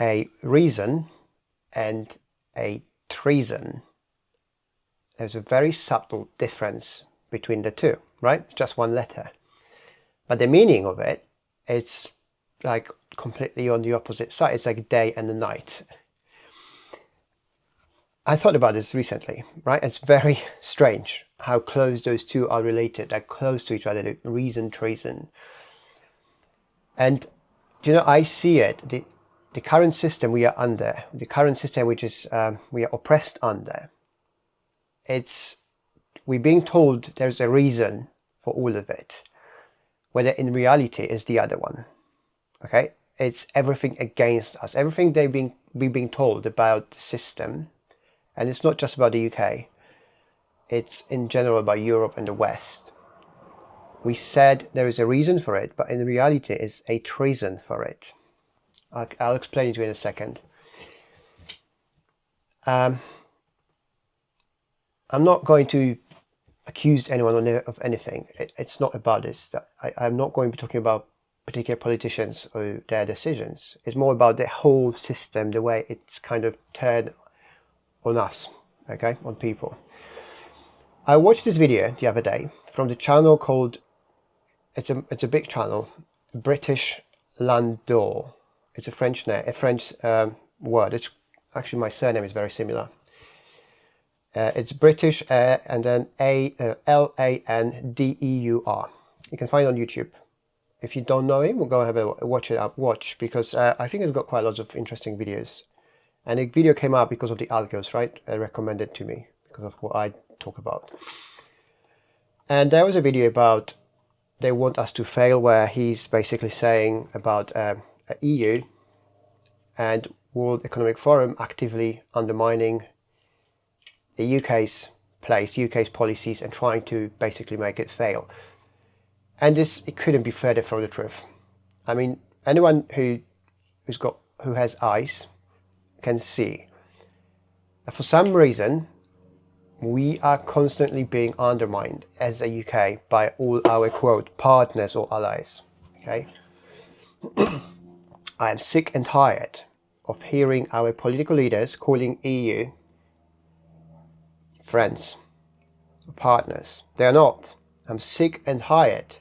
a reason and a treason. There's a very subtle difference between the two, right? It's just one letter. But the meaning of it, it's like completely on the opposite side. It's like day and the night. I thought about this recently, right? It's very strange how close those two are related. They're close to each other, the reason, treason. And, you know, I see it, the current system we are under, the current system which is we are oppressed under, we're being told there's a reason for all of it, whether in reality is the other one. Okay, it's everything against us, everything we're being told about the system, and it's not just about the UK, it's in general about Europe and the West. We said there is a reason for it, but in reality it's a treason for it. I'll explain it to you in a second. I'm not going to accuse anyone of anything. It's not about this. I'm not going to be talking about particular politicians or their decisions. It's more about the whole system, the way it's kind of turned on us, okay, on people. I watched this video the other day from the channel called, it's a big channel, British Landau. It's a French name, a French word. It's actually, my surname is very similar. It's British and then Landeur. You can find it on YouTube. If you don't know him, we'll go and have a watch because I think it's got quite lots of interesting videos. And the video came out because of the algos, right? Recommended to me because of what I talk about. And there was a video about they want us to fail, where he's basically saying about EU and World Economic Forum actively undermining the UK's place, UK's policies, and trying to basically make it fail. And it couldn't be further from the truth. I mean, anyone who has eyes can see that for some reason we are constantly being undermined as a UK by all our, quote, partners or allies. Okay, I am sick and tired of hearing our political leaders calling EU friends, partners. They are not. I'm sick and tired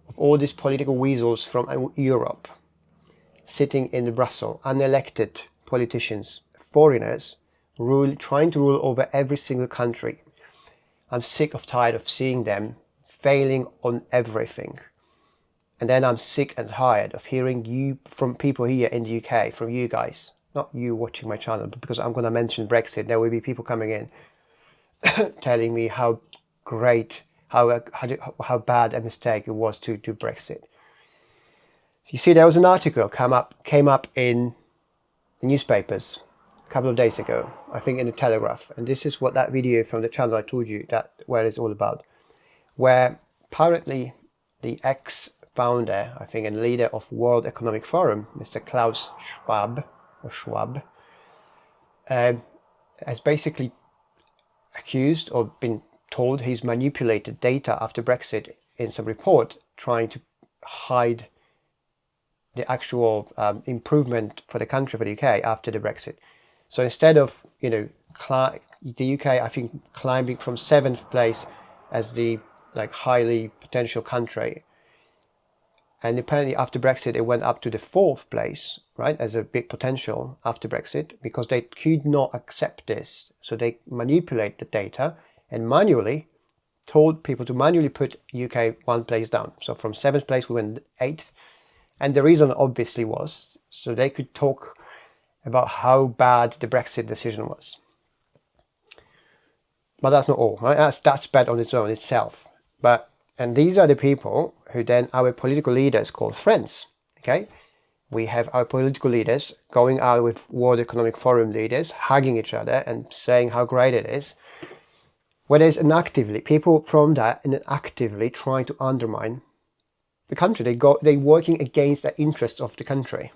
of all these political weasels from Europe sitting in Brussels, unelected politicians, foreigners, trying to rule over every single country. I'm sick of tired of seeing them failing on everything. And then I'm sick and tired of hearing you from people here in the UK, from you guys, not you watching my channel, but because I'm going to mention Brexit, there will be people coming in telling me how great, how bad a mistake it was to do Brexit. You see, there was an article came up in the newspapers a couple of days ago, I think in the Telegraph, and this is what that video from the channel I told you where it's all about, where apparently the ex-founder, I think, and leader of World Economic Forum, Mr. Klaus Schwab, has basically accused or been told he's manipulated data after Brexit in some report trying to hide the actual improvement for the country, for the UK, after the Brexit. So instead of, you know, the UK, I think, climbing from 7th place as the highly potential country, and apparently after Brexit it went up to the 4th place, right, as a big potential after Brexit, because they could not accept this. So they manipulate the data and manually told people to manually put UK one place down. So from 7th place we went 8th. And the reason obviously was so they could talk about how bad the Brexit decision was. But that's not all, right? That's bad on its own itself. And these are the people who then our political leaders call friends. Okay, we have our political leaders going out with World Economic Forum leaders, hugging each other and saying how great it is. Where there's people from that and actively trying to undermine the country. They're working against the interests of the country.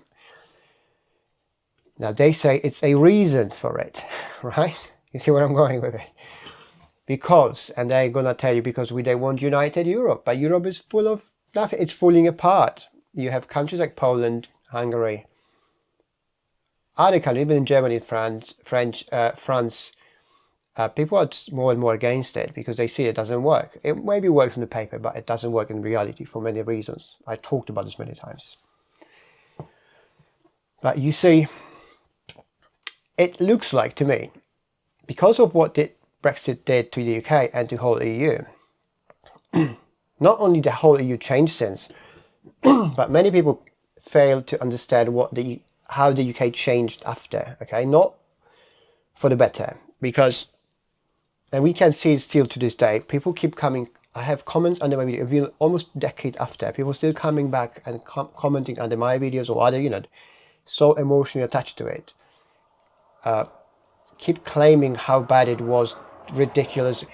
Now they say it's a reason for it, right? You see where I'm going with it? Because, and they're gonna tell you, because they want united Europe, but Europe is full of nothing. It's falling apart. You have countries like Poland, Hungary, other countries, even in Germany, France, people are more and more against it because they see it doesn't work. It maybe works on the paper, but it doesn't work in reality for many reasons. I talked about this many times. But you see, it looks like to me, because of what Brexit did to the UK and to the whole EU, not only the whole EU changed since, but many people fail to understand how the UK changed after. Okay, not for the better, because, and we can see it still to this day. People keep coming. I have comments under my video, almost a decade after. People still coming back and commenting under my videos or other, so emotionally attached to it. Keep claiming how bad it was, ridiculous.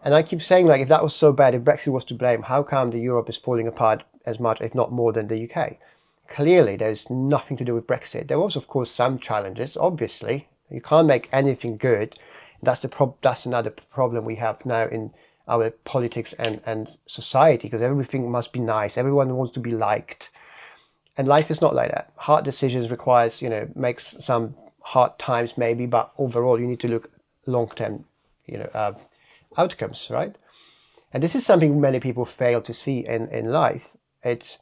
And I keep saying, like, if that was so bad, if Brexit was to blame, how come the Europe is falling apart as much, if not more, than the UK? Clearly, there's nothing to do with Brexit. There was, of course, some challenges, obviously. You can't make anything good. That's another problem we have now in our politics and society, because everything must be nice. Everyone wants to be liked. And life is not like that. Hard decisions requires, makes some hard times maybe, but overall you need to look long-term, outcomes, right? And this is something many people fail to see in life. It's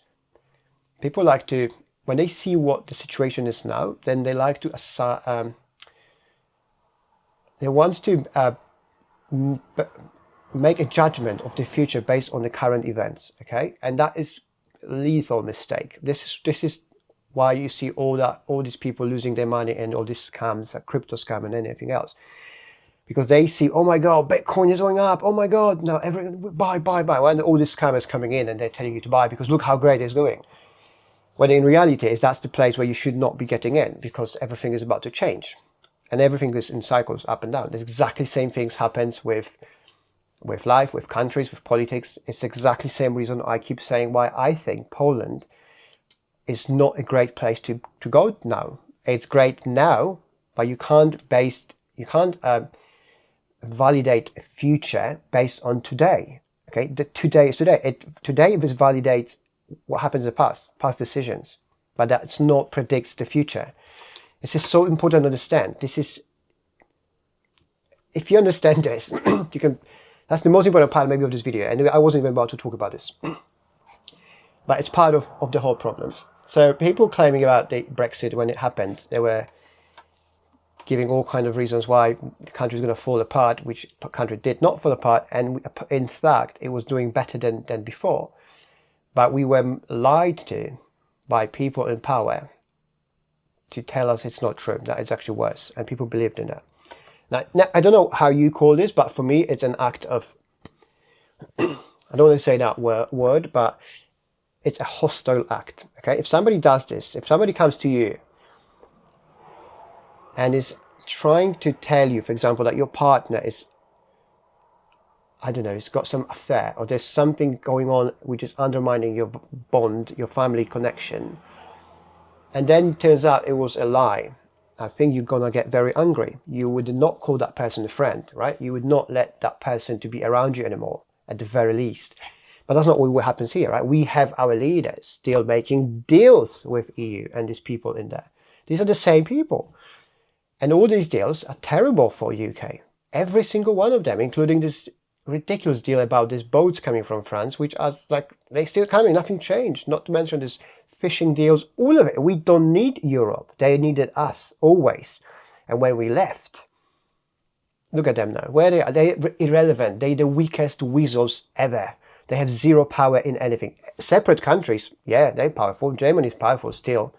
people like to, when they see what the situation is now, then they like to they want to make a judgment of the future based on the current events. Okay, and that is a lethal mistake. This is why you see all these people losing their money and all these scams, crypto scam and anything else. Because they see, oh my God, Bitcoin is going up. Oh my God, now everyone buy. When all these scammers coming in and they're telling you to buy because look how great it's going. When in reality, that's the place where you should not be getting in, because everything is about to change. And everything is in cycles, up and down. There's exactly the same things happens with life, with countries, with politics. It's exactly the same reason I keep saying why I think Poland is not a great place to go now. It's great now, but you can't validate a future based on today. Okay, today is today. Today this validates what happens in the past decisions, but that's not predicts the future. This is so important to understand. This is, if you understand this, you can. That's the most important part maybe of this video. And I wasn't even about to talk about this, but it's part of the whole problem. So people claiming about the Brexit when it happened, they were giving all kind of reasons why the country is going to fall apart, which the country did not fall apart, and in fact it was doing better than before. But we were lied to by people in power to tell us it's not true, that it's actually worse, and people believed in that. Now I don't know how you call this, but for me it's an act of, I don't want to say that word, but it's a hostile act. Okay, if somebody does this, if somebody comes to you and is trying to tell you, for example, that your partner is, I don't know, it's got some affair, or there's something going on which is undermining your bond, your family connection, and then it turns out it was a lie, I think you're gonna get very angry. You would not call that person a friend, right? You would not let that person to be around you anymore, at the very least. But that's not what happens here, right? We have our leaders still making deals with EU and these people in there. These are the same people. And all these deals are terrible for UK. Every single one of them, including this ridiculous deal about these boats coming from France, which are like, they're still coming, nothing changed. Not to mention this fishing deals, all of it. We don't need Europe. They needed us, always. And when we left, look at them now. Where they are, they're irrelevant. They're the weakest weasels ever. They have zero power in anything. Separate countries, yeah, they're powerful. Germany is powerful still.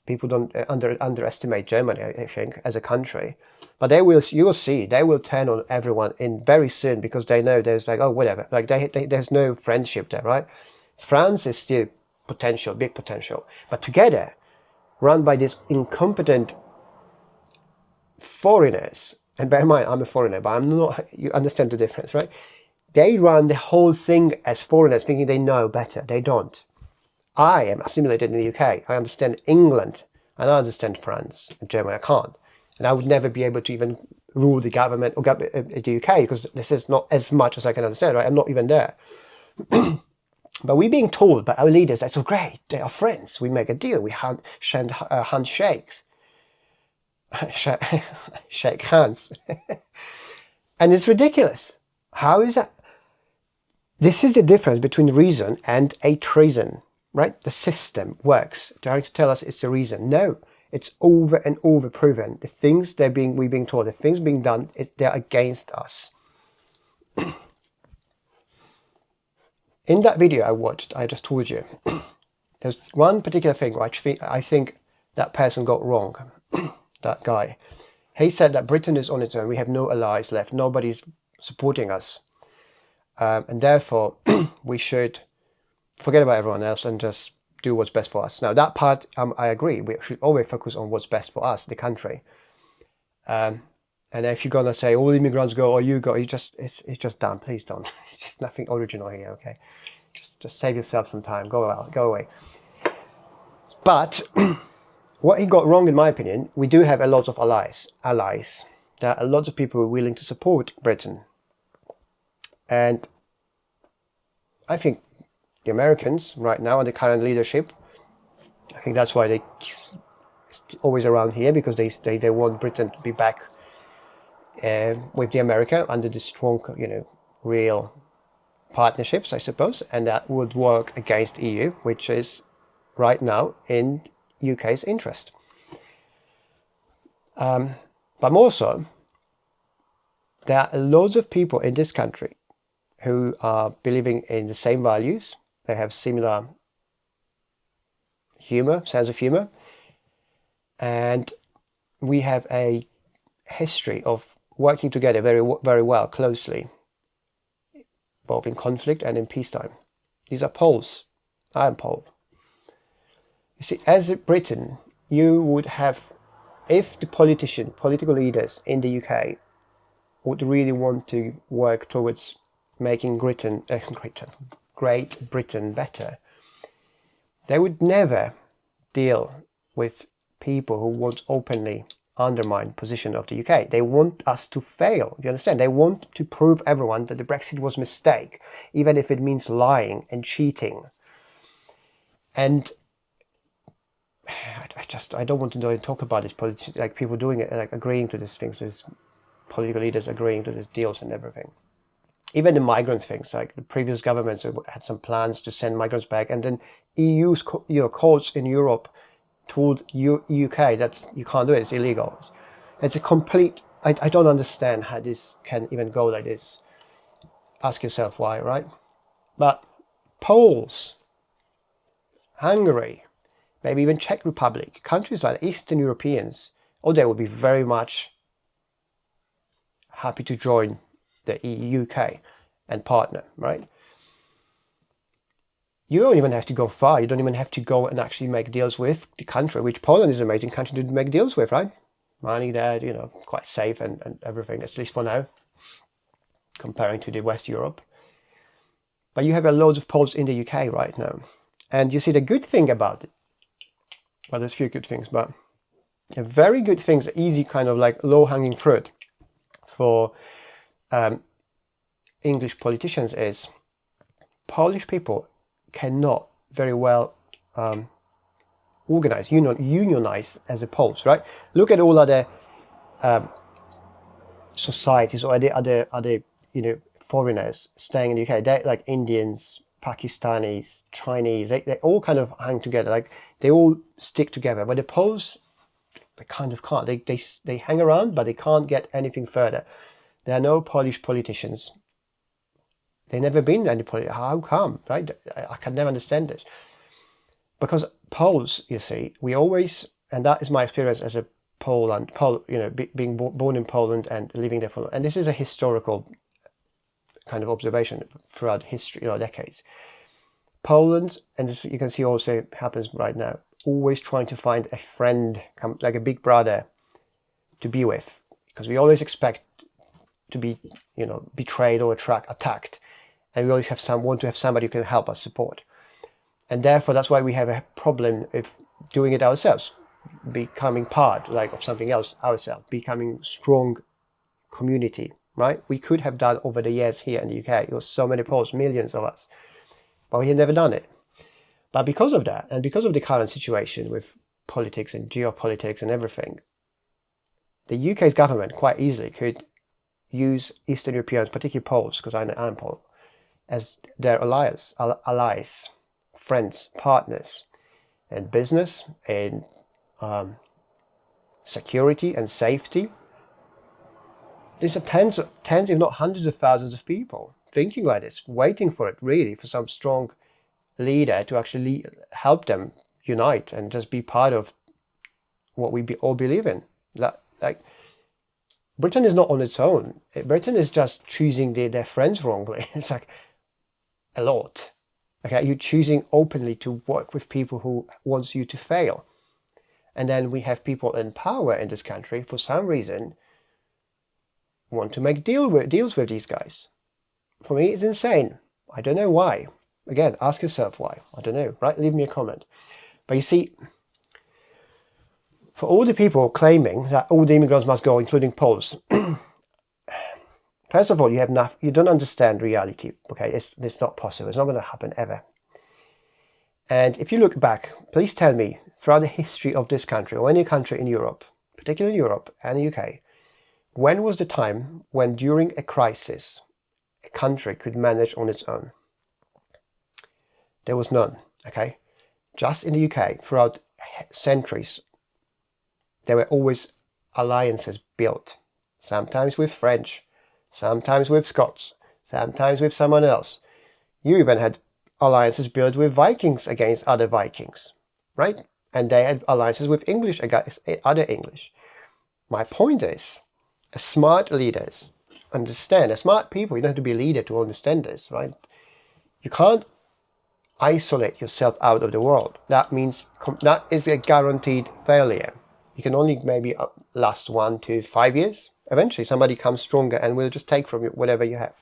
People don't underestimate Germany, I think, as a country. But you will see, they will turn on everyone in very soon, because they know there's like, oh, whatever. Like there's no friendship there, right? France is still potential, big potential. But together, run by these incompetent foreigners, and bear in mind, I'm a foreigner, but I'm not, you understand the difference, right? They run the whole thing as foreigners, thinking they know better. They don't. I am assimilated in the UK. I understand England, and I understand France and Germany. I can't. And I would never be able to even rule the government or the UK, because this is not as much as I can understand, right? I'm not even there. But we're being told by our leaders, that's so great, they are friends, we make a deal, we handshakes. shake hands. And it's ridiculous. How is that? This is the difference between reason and a treason, right? The system works. Trying to tell us it's the reason. No, it's over and over proven. The things we're being told, the things being done, they're against us. In that video I watched, I just told you, there's one particular thing which I think that person got wrong. That guy. He said that Britain is on its own. We have no allies left. Nobody's supporting us. And therefore, we should forget about everyone else and just do what's best for us. Now, that part, I agree. We should always focus on what's best for us, the country. And if you're going to say all immigrants go or you go, it's just done. Please don't. It's just nothing original here, okay? Just save yourself some time. Go away. But what he got wrong, in my opinion, we do have a lot of allies. There are a lot of people who are willing to support Britain. And I think the Americans right now, and the current leadership, I think that's why they're always around here, because they want Britain to be back with the America under the strong, real partnerships, I suppose, and that would work against EU, which is right now in UK's interest. But more so, there are loads of people in this country who are believing in the same values. They have similar sense of humor, and we have a history of working together very, very well, closely, both in conflict and in peacetime. These are Poles. I am Pole. You see, as a Britain, you would have, if the political leaders in the UK would really want to work towards making Great Britain better, they would never deal with people who want openly undermine the position of the UK. They want us to fail. Do you understand? They want to prove everyone that the Brexit was a mistake, even if it means lying and cheating. And I don't want to talk about this like people doing it, like agreeing to these things, these political leaders agreeing to these deals and everything. Even the migrant things, like the previous governments had some plans to send migrants back, and then EU's courts in Europe told UK that you can't do it, it's illegal. It's a complete, I don't understand how this can even go like this. Ask yourself why, right? But Poles, Hungary, maybe even Czech Republic, countries like Eastern Europeans, they would be very much happy to join the UK and partner, right? You don't even have to go far. You don't even have to go and actually make deals with the country, which Poland is an amazing country to make deals with, right? Money there, quite safe and everything, at least for now, comparing to the West Europe. But you have loads of Poles in the UK right now. And you see the good thing about it, well, there's a few good things, but a very good things, easy kind of like low-hanging fruit for English politicians is Polish people cannot very well unionize as a Poles, right? Look at all other societies or other foreigners staying in the UK. They're like Indians, Pakistanis, Chinese. They all kind of hang together. Like they all stick together. But the Poles, they kind of can't. They hang around, but they can't get anything further. There are no Polish politicians. They've never been any politics. How come, right? I can never understand this. Because Poles, you see, we always, and that is my experience as a being born in Poland and living there for, and this is a historical kind of observation throughout history, decades. Poland, and this you can see also happens right now, always trying to find a friend, like a big brother, to be with, because we always expect to be, betrayed or attacked, and we always want to have somebody who can help us support, and therefore that's why we have a problem with doing it ourselves, becoming part of something else ourselves, becoming strong community, right? We could have done over the years here in the UK. There were so many Poles, millions of us, but we had never done it. But because of that, and because of the current situation with politics and geopolitics and everything, the UK's government quite easily could use Eastern Europeans, particularly Poles, because I'm Pole, as their allies, friends, partners, in business, in security and safety. These are tens, if not hundreds of thousands of people thinking like this, waiting for it, really, for some strong leader to actually help them unite and just be part of what we all believe in. Like, Britain is not on its own. Britain is just choosing their friends wrongly. It's like a lot. Okay, you're choosing openly to work with people who wants you to fail. And then we have people in power in this country, for some reason, want to make deals with these guys. For me, it's insane. I don't know why. Again, ask yourself why. I don't know, right? Leave me a comment. But you see, for all the people claiming that all the immigrants must go, including Poles, first of all, you don't understand reality. Okay, it's not possible. It's not going to happen ever. And if you look back, please tell me, throughout the history of this country or any country in Europe, particularly Europe and the UK, when was the time when during a crisis, a country could manage on its own? There was none, okay? Just in the UK, throughout centuries, there were always alliances built, sometimes with French, sometimes with Scots, sometimes with someone else. You even had alliances built with Vikings against other Vikings, right? And they had alliances with English against other English. My point is, smart leaders understand, smart people, you don't have to be a leader to understand this, right? You can't isolate yourself out of the world. That means that is a guaranteed failure. You can only maybe last 1 to 5 years. Eventually somebody comes stronger and will just take from you whatever you have.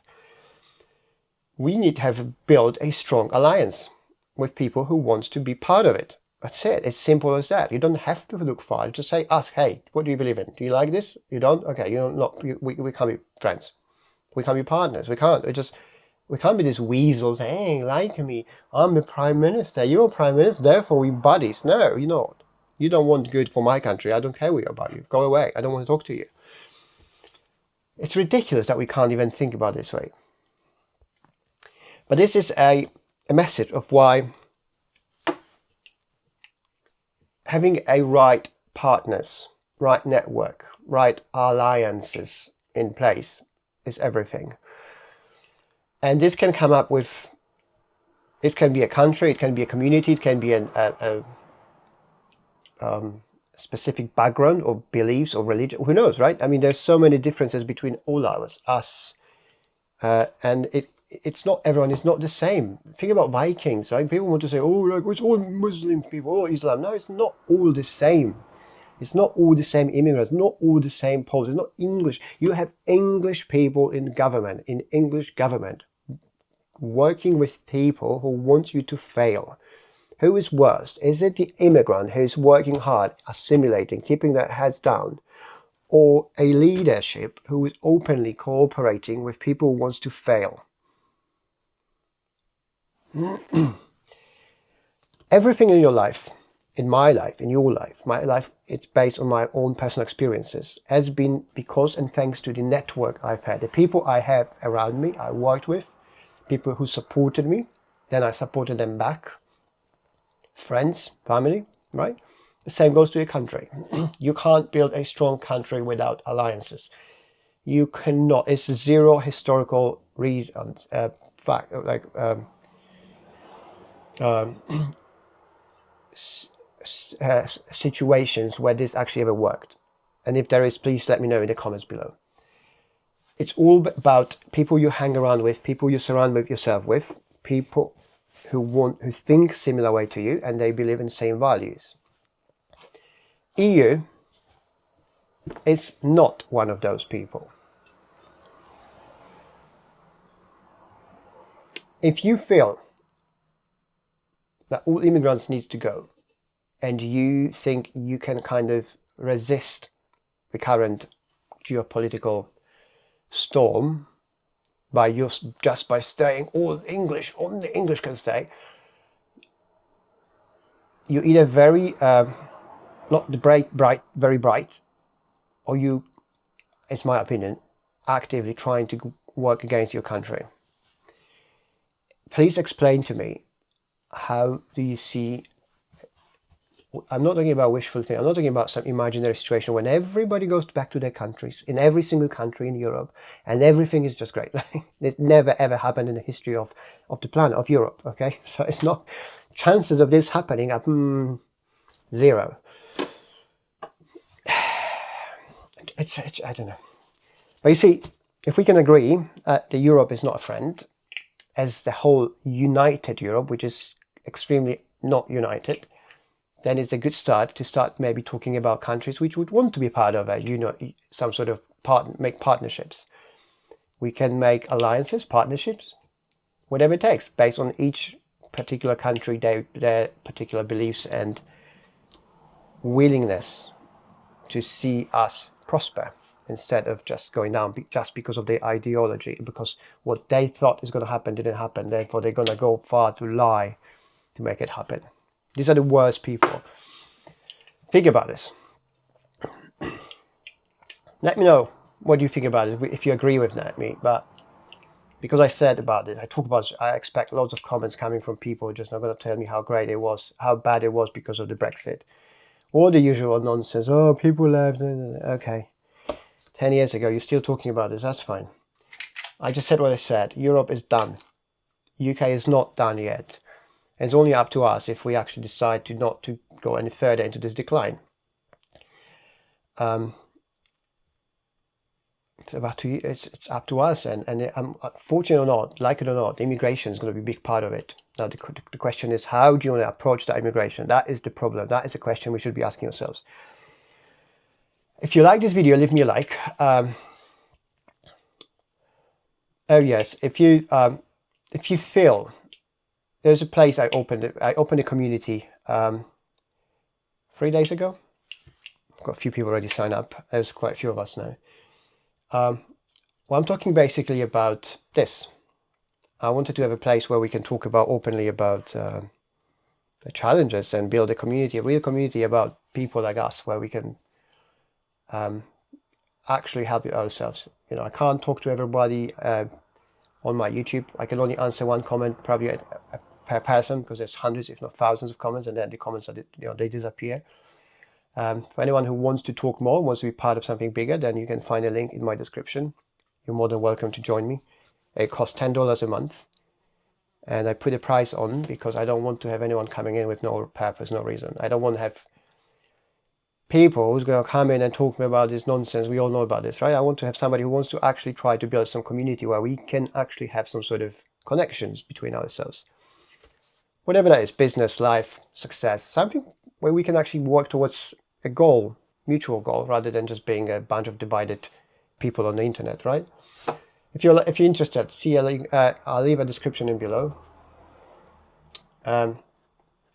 We need to have built a strong alliance with people who want to be part of it. That's it. It's simple as that. You don't have to look far. Just ask, hey, what do you believe in? Do you like this? You don't? Okay, you don't. Not. We can't be friends. We can't be partners. We can't. We can't be these weasels. Hey, like me. I'm the prime minister. You're prime minister. Therefore, we buddies. No, you're not. You don't want good for my country. I don't care about you. Go away. I don't want to talk to you. It's ridiculous that we can't even think about it this way. But this is a message of why having a right partners, right network, right alliances in place is everything. And this can come up with, it can be a country, it can be a community, it can be a specific background or beliefs or religion, who knows, right? I mean, there's so many differences between all us, and it's not, everyone is not the same. Think about Vikings, right? People want to say, oh, like, it's all Muslim people, all Islam. No, it's not all the same. It's not all the same immigrants, not all the same Poles. It's not English. You have English people in government, in English government, working with people who want you to fail. Who is worse? Is it the immigrant who's working hard, assimilating, keeping their heads down, or a leadership who is openly cooperating with people who wants to fail? Everything in your life, in my life, in your life, my life, it's based on my own personal experiences, has been because and thanks to the network I've had, the people I have around me, I worked with, people who supported me, then I supported them back, friends, family, right? The same goes to a country. You can't build a strong country without alliances. You cannot. It's zero historical reasons, fact, like situations where this actually ever worked. And if there is, please let me know in the comments below. It's all about people you hang around with, people you surround yourself with, people who think similar way to you and they believe in the same values. EU is not one of those people. If you feel that all immigrants need to go and you think you can kind of resist the current geopolitical storm by just by staying all English, only English can stay, you're either very not very bright, or you, it's my opinion, actively trying to work against your country. Please explain to me, how do you see, I'm not talking about wishful thinking, I'm not talking about some imaginary situation when everybody goes back to their countries, in every single country in Europe, and everything is just great. It's never ever happened in the history of the planet, of Europe, okay? So it's not, chances of this happening are zero. It's I don't know. But you see, if we can agree that Europe is not a friend, as the whole united Europe, which is extremely not united, then it's a good start to start maybe talking about countries which would want to be part of a, some sort of make partnerships. We can make alliances, partnerships, whatever it takes, based on each particular country, their particular beliefs and willingness to see us prosper, instead of just going down just because of their ideology, because what they thought is going to happen didn't happen, therefore they're going to go far to lie to make it happen. These are the worst people. Think about this. Let me know what you think about it, if you agree with me. But because I said about it, I talk about it, I expect lots of comments coming from people just not going to tell me how great it was, how bad it was because of the Brexit. All the usual nonsense. Oh, people left. Okay. 10 years ago, you're still talking about this. That's fine. I just said what I said. Europe is done. UK is not done yet. It's only up to us if we actually decide to not to go any further into this decline. It's up to us, and fortunate or not, like it or not, immigration is going to be a big part of it. Now the question is, how do you want to approach that immigration? That is the problem. That is the question we should be asking ourselves. If you like this video, leave me a like. Oh yes, if you feel, there's a place I opened a community 3 days ago. I've got a few people already signed up. There's quite a few of us now. Well, I'm talking basically about this. I wanted to have a place where we can talk about openly about the challenges and build a community, a real community about people like us, where we can actually help ourselves. I can't talk to everybody on my YouTube. I can only answer one comment probably per person, because there's hundreds, if not thousands of comments, and then the comments are, they disappear. For anyone who wants to talk more, wants to be part of something bigger, then you can find a link in my description. You're more than welcome to join me. It costs $10 a month, and I put a price on because I don't want to have anyone coming in with no purpose, no reason. I don't want to have people who's going to come in and talk to me about this nonsense. We all know about this, right? I want to have somebody who wants to actually try to build some community where we can actually have some sort of connections between ourselves. Whatever that is, business, life, success, something where we can actually work towards a goal, mutual goal, rather than just being a bunch of divided people on the internet, right? If you're interested, see a link. I'll leave a description in below. Let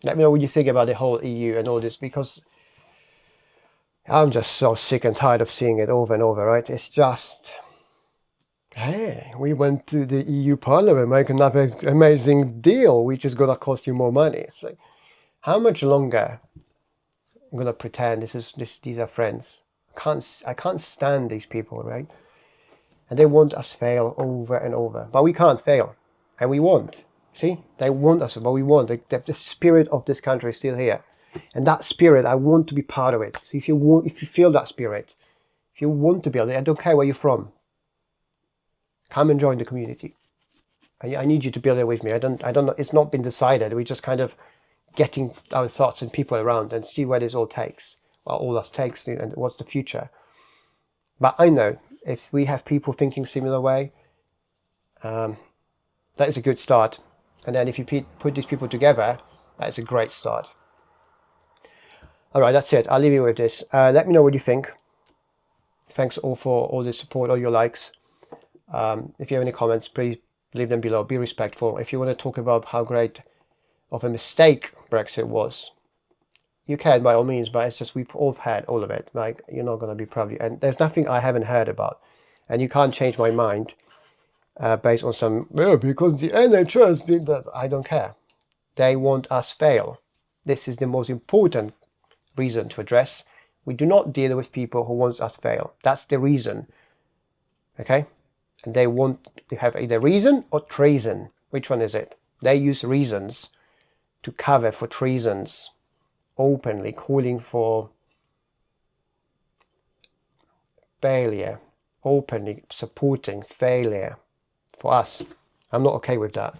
me know what you think about the whole EU and all this, because I'm just so sick and tired of seeing it over and over, right? It's just, hey, we went to the EU Parliament, make another amazing deal, which is going to cost you more money. It's like, how much longer I'm going to pretend these are friends? I can't stand these people, right? And they want us fail over and over, but we can't fail, and we won't. See, they want us, but we won't. The spirit of this country is still here. And that spirit, I want to be part of it. So if you feel that spirit, if you want to build it, I don't care where you're from, come and join the community. I need you to build it with me. I don't know. It's not been decided. We're just kind of getting our thoughts and people around and see where this all takes. Well, all us takes, and what's the future. But I know if we have people thinking similar way, that is a good start. And then if you put these people together, that is a great start. All right, that's it. I'll leave you with this. Let me know what you think. Thanks all for all the support, all your likes. If you have any comments, please leave them below. Be respectful. If you want to talk about how great of a mistake Brexit was, you can by all means, but it's just we've all had all of it. Like, you're not going to be probably, and there's nothing I haven't heard about, and you can't change my mind based on some, because the NHS did that. I don't care. They want us fail. This is the most important reason to address. We do not deal with people who want us to fail. That's the reason. Okay? And they want to have either reason or treason. Which one is it? They use reasons to cover for treasons, openly calling for failure, openly supporting failure for us. I'm not okay with that.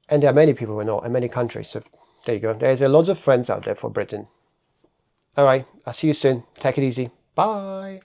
And there are many people who are not, in many countries. So there you go. There's a lot of friends out there for Britain. All right, I'll see you soon. Take it easy. Bye.